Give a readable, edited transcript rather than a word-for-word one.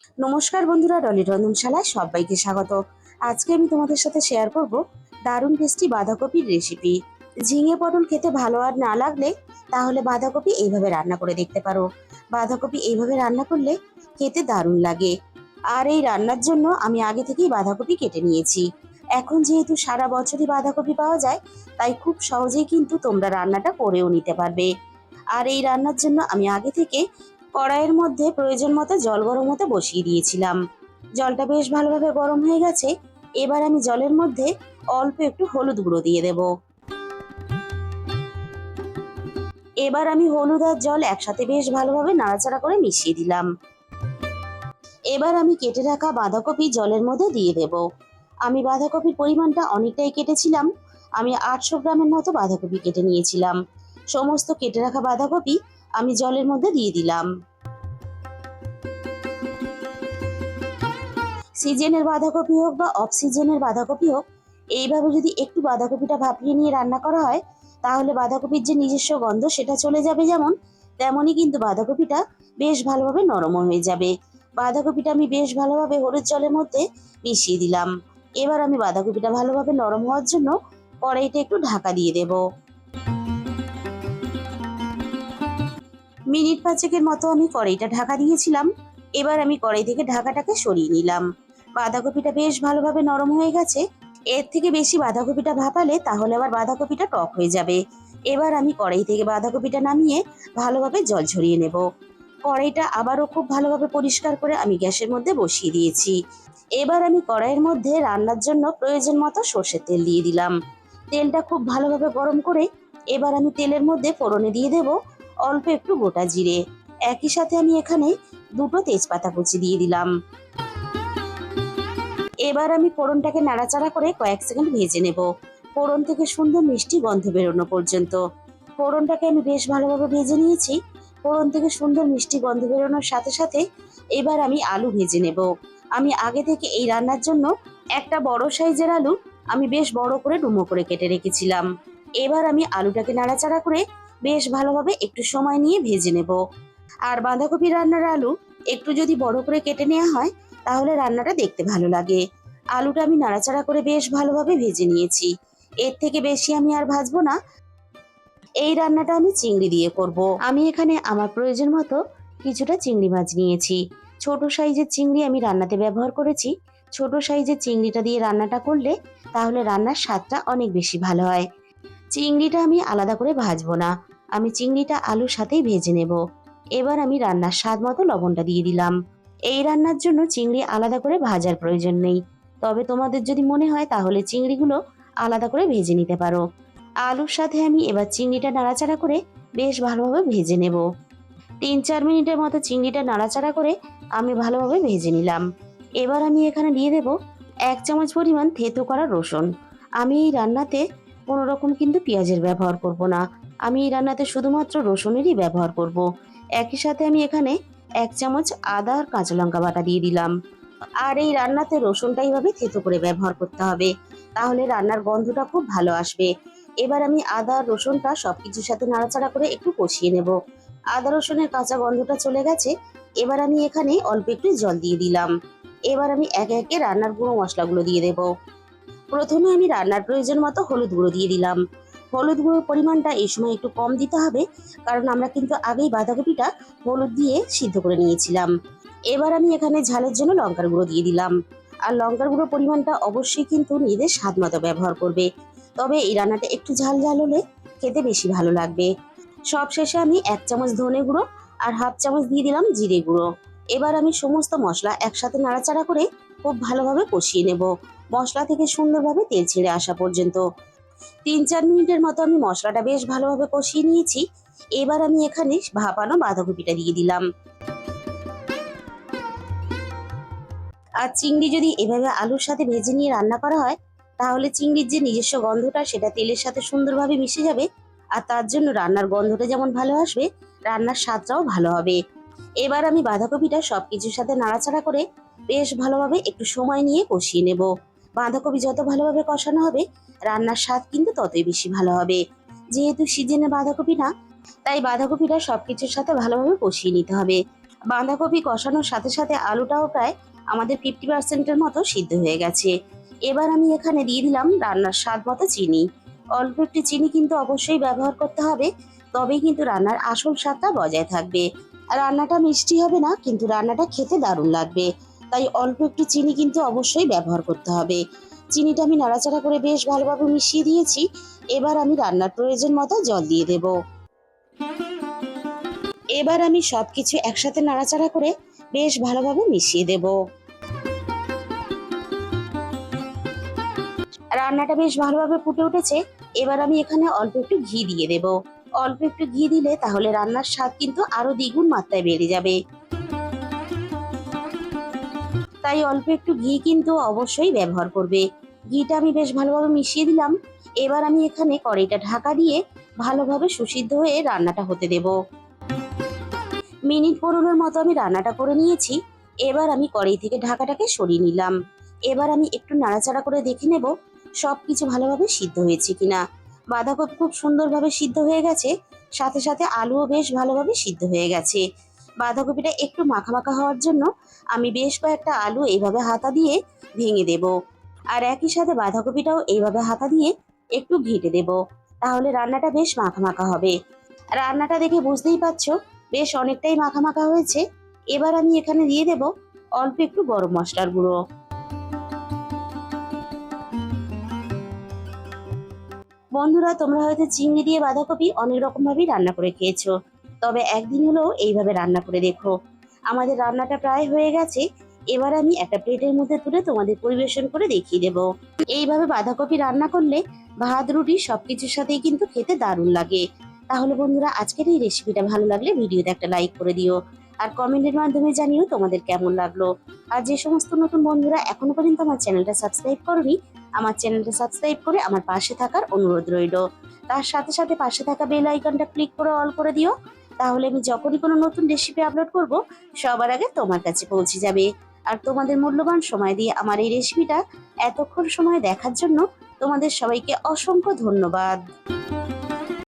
নমস্কার বন্ধুরা, ডলি রন্ধনশালায় সবাইকে স্বাগত। আজকে আমি তোমাদের সাথে শেয়ার করব দারুণ টেস্টি বাঁধাকপির রেসিপি। ঝিঙে পটল খেতে ভালো আর না লাগলে তাহলে বাঁধাকপি এইভাবে রান্না করে দেখতে পারো। বাঁধাকপি এইভাবে রান্না করলে খেতে দারুণ লাগে। আর এই রান্নার জন্য আমি আগে থেকেই বাঁধাকপি কেটে নিয়েছি। এখন যেহেতু সারা বছরই বাঁধাকপি পাওয়া যায়, তাই খুব সহজেই কিন্তু তোমরা রান্নাটা করেও নিতে পারবে। আর এই রান্নার জন্য আমি আগে থেকে কড়াইয়ের মধ্যে প্রয়োজন মতো জল গরম হতে বসিয়ে দিয়েছিলাম। জলটা বেশ ভালোভাবে গরম হয়ে গেছে। এবার আমি জলের মধ্যে অল্প একটু হলুদ গুঁড়ো দিয়ে দেব। এবার আমি হলুদ আর জল একসাথে বেশ ভালোভাবে নাড়াচাড়া করে মিশিয়ে দিলাম। এবার আমি কেটে রাখা বাঁধাকপি জলের মধ্যে দিয়ে দেব। আমি বাঁধাকপির পরিমাণটা অনেকটাই কেটেছিলাম। আমি 800 গ্রামের মতো বাঁধাকপি কেটে নিয়েছিলাম। সমস্ত কেটে রাখা বাঁধাকপি আমি জলের মধ্যে দিয়ে দিলাম। সিজনের বাঁধাকপি হোক বা অফ সিজনের বাঁধাকপি হোক, এইভাবে যদি একটু বাঁধাকপিটা ভাপিয়ে নিয়ে রান্না করা হয়, তাহলে বাঁধাকপির যে নিজস্ব গন্ধ সেটা চলে যাবে, যেমন তেমনই কিন্তু বাঁধাকপিটা বেশ ভালোভাবে নরম হয়ে যাবে। বাঁধাকপিটা আমি বেশ ভালোভাবে হলুদ জলের মধ্যে মিশিয়ে দিলাম। এবার আমি বাঁধাকপিটা ভালোভাবে নরম হওয়ার জন্য কড়াইতে একটু ঢাকা দিয়ে দেব। মিনিট পাঁচেকের মতো আমি কড়াইটা ঢাকা দিয়েছিলাম। এবার আমি কড়াই থেকে ঢাকাটাকে সরিয়ে নিলাম। বাঁধাকপিটা বেশ ভালোভাবে নরম হয়ে গেছে। এর থেকে বেশি বাঁধাকপিটা ভাপালে তাহলে আবার বাঁধাকপিটা টক হয়ে যাবে। এবার আমি কড়াই থেকে বাঁধাকপিটা নামিয়ে ভালোভাবে জল ঝরিয়ে নেব। কড়াইটা আবারও খুব ভালোভাবে পরিষ্কার করে আমি গ্যাসের মধ্যে বসিয়ে দিয়েছি। এবার আমি কড়াইয়ের মধ্যে রান্নার জন্য প্রয়োজন মতো সর্ষের তেল দিয়ে দিলাম। তেলটা খুব ভালোভাবে গরম করে এবার আমি তেলের মধ্যে ফোড়নে দিয়ে দেব অল্প একটু গোটা জিরে। একই সাথে আমি এখানে দুটো তেজপাতা কুচি দিয়ে দিলাম। এবার আমি ফোড়নটাকে নাড়াচাড়া করে কয়েক সেকেন্ড ভেজে নেব, ফোড়ন থেকে সুন্দর মিষ্টি গন্ধ বেরোনো পর্যন্ত। ফোড়নটাকে আমি বেশ ভালোভাবে ভেজে নিয়েছি। ফোড়ন থেকে সুন্দর মিষ্টি গন্ধ বেরোনোর সাথে সাথে এবার আমি আলু ভেজে নেব। আমি আগে থেকে এই রান্নার জন্য একটা বড় সাইজের আলু আমি বেশ বড় করে ডুমো করে কেটে রেখেছিলাম। এবার আমি আলুটাকে নাড়াচাড়া করে বেশ ভালোভাবে একটু সময় নিয়ে ভেজে নেব। আর বাঁধাকপি রান্নার আলু একটু যদি বড় করে কেটে নেওয়া হয়, তাহলে রান্নাটা দেখতে ভালো লাগে। আলুটা আমি নাড়াচাড়া করে বেশ ভালোভাবে ভেজে নিয়েছি। এর থেকে বেশি আমি আর ভাজবো না। এই রান্নাটা আমি চিংড়ি দিয়ে করব। আমি এখানে আমার প্রয়োজন মতো কিছুটা চিংড়ি মাছ নিয়েছি। ছোট সাইজের চিংড়ি আমি রান্নাতে ব্যবহার করেছি। ছোট সাইজের চিংড়িটা দিয়ে রান্নাটা করলে তাহলে রান্নার স্বাদটা অনেক বেশি ভালো হয়। চিংড়িটা আমি আলাদা করে ভাজবো না, আমি চিংড়িটা আলুর সাথেই ভেজে নেব। এবার আমি রান্নার স্বাদ মতো লবণটা দিয়ে দিলাম। এই রান্নার জন্য চিংড়ি আলাদা করে ভাজার প্রয়োজন নেই, তবে তোমাদের যদি মনে হয় তাহলে চিংড়িগুলো আলাদা করে ভেজে নিতে পারো। আলুর সাথে আমি এবার চিংড়িটা নাড়াচাড়া করে বেশ ভালোভাবে ভেজে নেব। 3-4 মিনিটের মতো চিংড়িটা নাড়াচাড়া করে আমি ভালোভাবে ভেজে নিলাম। এবার আমি এখানে দিয়ে দেব 1 চামচ পরিমাণ থেতো করা রসুন। আমি এই রান্নাতে কোনো রকম কিন্তু পেঁয়াজের ব্যবহার করব না, আমি এই রান্নাতে শুধুমাত্র রসুনেরই ব্যবহার করব। একই সাথে আমি এখানে 1 চামচ আদা আর কাঁচা লঙ্কা বাটা দিয়ে দিলাম। আর এই রান্নাতে রসুনটা এইভাবে থেতো করে ব্যবহার করতে হবে, তাহলে রান্নার গন্ধটা খুব ভালো আসবে। এবার আমি আদা আর রসুনটা সবকিছুর সাথে নাড়াচাড়া করে একটু কষিয়ে নেব। আদা রসুনের কাঁচা গন্ধটা চলে গেছে। এবার আমি এখানে অল্প একটু জল দিয়ে দিলাম। এবার আমি একে একে রান্নার গুঁড়ো মশলাগুলো দিয়ে দেব। প্রথমে আমি রান্নার প্রয়োজন মতো হলুদ গুঁড়ো দিয়ে দিলাম। হলুদ গুঁড়োর পরিমাণটা এই সময় একটু কম দিতে হবে, কারণ আমরা কিন্তু আগেই বাঁধাকপিটা হলুদ দিয়ে সিদ্ধ করে নিয়েছিলাম। এবার আমি এখানে ঝালের জন্য লঙ্কার গুঁড়ো দিয়ে দিলাম। আর লঙ্কার গুঁড়োর পরিমাণটা অবশ্যই কিন্তু নিজেদের স্বাদ মতো ব্যবহার করবে, তবে এই রান্নাটা একটু ঝাল ঝাল হলে খেতে বেশি ভালো লাগবে। সবশেষে আমি 1 চামচ ধনে গুঁড়ো আর 1/2 চামচ দিয়ে দিলাম জিরে গুঁড়ো। এবার আমি সমস্ত মশলা একসাথে নাড়াচাড়া করে খুব ভালোভাবে কষিয়ে নেব, মশলা থেকে সুন্দরভাবে তেল ছেড়ে আসা পর্যন্ত। 3-4 মিনিটের মতো আমি মশলাটা বেশ ভালোভাবে কষিয়ে নিয়েছি। এবার আমি এখানে ভাপানো বাঁধাকপিটা দিয়ে দিলাম। আর চিংড়ি যদি এভাবে আলুর সাথে ভেজে নিয়ে রান্না করা হয়, তাহলে চিংড়ির যে নিজস্ব গন্ধটা সেটা তেলের সাথে সুন্দরভাবে মিশে যাবে। আর তার জন্য রান্নার গন্ধটা যেমন ভালো আসবে, রান্নার স্বাদটাও ভালো হবে। এবার আমি বাঁধাকপিটা সবকিছুর সাথে নাড়াচাড়া করে বেশ ভালোভাবে একটু সময় নিয়ে কষিয়ে নেব। বাঁধাকপি যত ভালোভাবে কষানো হবে, রান্নার স্বাদ কিন্তু ততই বেশি ভালো হবে। যেহেতু সিজনে বাঁধাকপি না, তাই বাঁধাকপিটা সবকিছুর সাথে ভালোভাবে কষিয়ে নিতে হবে। বাঁধাকপি কষানোর সাথে সাথে আলুটাও প্রায় আমাদের 50%-এর মতো সিদ্ধ হয়ে গেছে। এবার আমি এখানে দিয়ে দিলাম রান্নার স্বাদ মতো চিনি। অল্প একটু চিনি কিন্তু অবশ্যই ব্যবহার করতে হবে, তবেই কিন্তু রান্নার আসল স্বাদটা বজায় থাকবে। আর রান্নাটা মিষ্টি হবে না, কিন্তু রান্নাটা খেতে দারুণ লাগবে। তাই অল্প একটু চিনি কিন্তু অবশ্যই ব্যবহার করতে হবে। চিনিটা আমি নাড়াচাড়া করে বেশ ভালোভাবে মিশিয়ে দিয়েছি। এবার আমি রান্নার প্রয়োজন মতো জল দিয়ে দেব। এবার আমি সবকিছু একসাথে নাড়াচাড়া করে বেশ ভালোভাবে মিশিয়ে দেব। রান্নাটা বেশ ভালোভাবে ফুটে উঠেছে। এবার আমি এখানে অল্প একটু ঘি দিয়ে দেব। অল্প একটু ঘি দিলে তাহলে রান্নার স্বাদ কিন্তু আরো দ্বিগুণ মাত্রায় বেড়ে যাবে। তাই অল্প একটু ঘি কিন্তু অবশ্যই ব্যবহার করবে। ঘিটা আমি বেশ ভালোভাবে মিশিয়ে দিলাম। এবার আমি এখানে কড়াইটা ঢাকা দিয়ে ভালোভাবে সুসিদ্ধ হয়ে রান্নাটা হতে দেব। মিনিট 15-এর মতো আমি রান্নাটা করে নিয়েছি। এবার আমি কড়াই থেকে ঢাকাটাকে সরিয়ে নিলাম। এবার আমি একটু নাড়াচাড়া করে দেখে নেব সবকিছু ভালোভাবে সিদ্ধ হয়েছে কিনা। বাঁধাকপি খুব সুন্দরভাবে সিদ্ধ হয়ে গেছে, সাথে সাথে আলুও বেশ ভালোভাবে সিদ্ধ হয়ে গেছে। বাঁধাকপিটা একটু মাখা মাখা হওয়ার জন্য আমি বেশ কয়েকটা আলু এইভাবে হাতা দিয়ে ভেঙে দেব। আর একই সাথে বাঁধাকপিটাও এইভাবে হাতা দিয়ে একটু ঘেঁটে দেব। তাহলে রান্নাটা বেশ মাখা মাখা হবে। রান্নাটা দেখে বুঝতেই পারছো বেশ অনেকটাই মাখা মাখা হয়েছে। এবার আমি এখানে দিয়ে দেব অল্প একটু গরম মশলার গুঁড়ো। বন্ধুরা, তোমরা হয়তো চিংড়ি দিয়ে বাঁধাকপি অনেক রকম ভাবেই রান্না করে খেয়েছো, তবে একদিন হলেও এইভাবে রান্না করে দেখো। আমাদের রান্নাটা প্রায় হয়ে গেছে। এবার আমি একটা প্লেটের মধ্যে তুলে তোমাদের পরিবেশন করে দেখিয়ে দেব। এইভাবে বাঁধাকপি রান্না করলে ভাত রুটি সবকিছুর সাথেই কিন্তু খেতে দারুণ লাগে। তাহলে বন্ধুরা, আজকের এই রেসিপিটা ভালো লাগলে ভিডিওতে একটা লাইক করে দিও, আর কমেন্টের মাধ্যমে জানিও তোমাদের কেমন লাগলো। আর যে সমস্ত নতুন বন্ধুরা এখনো পর্যন্ত আমার চ্যানেলটা সাবস্ক্রাইব করনি, আমার চ্যানেলটা সাবস্ক্রাইব করে আমার পাশে থাকার অনুরোধ রইল। তার সাথে সাথে পাশে থাকা বেল আইকনটা ক্লিক করে অল করে দিও। তাহলে আমি যখনই কোনো নতুন রেসিপি আপলোড করব, সবার আগে তোমার কাছে পৌঁছে যাবে। আর তোমাদের মূল্যবান সময় দিয়ে আমার এই রেসিপিটা এতক্ষণ সময় দেখার জন্য তোমাদের সবাইকে অসংখ্য ধন্যবাদ।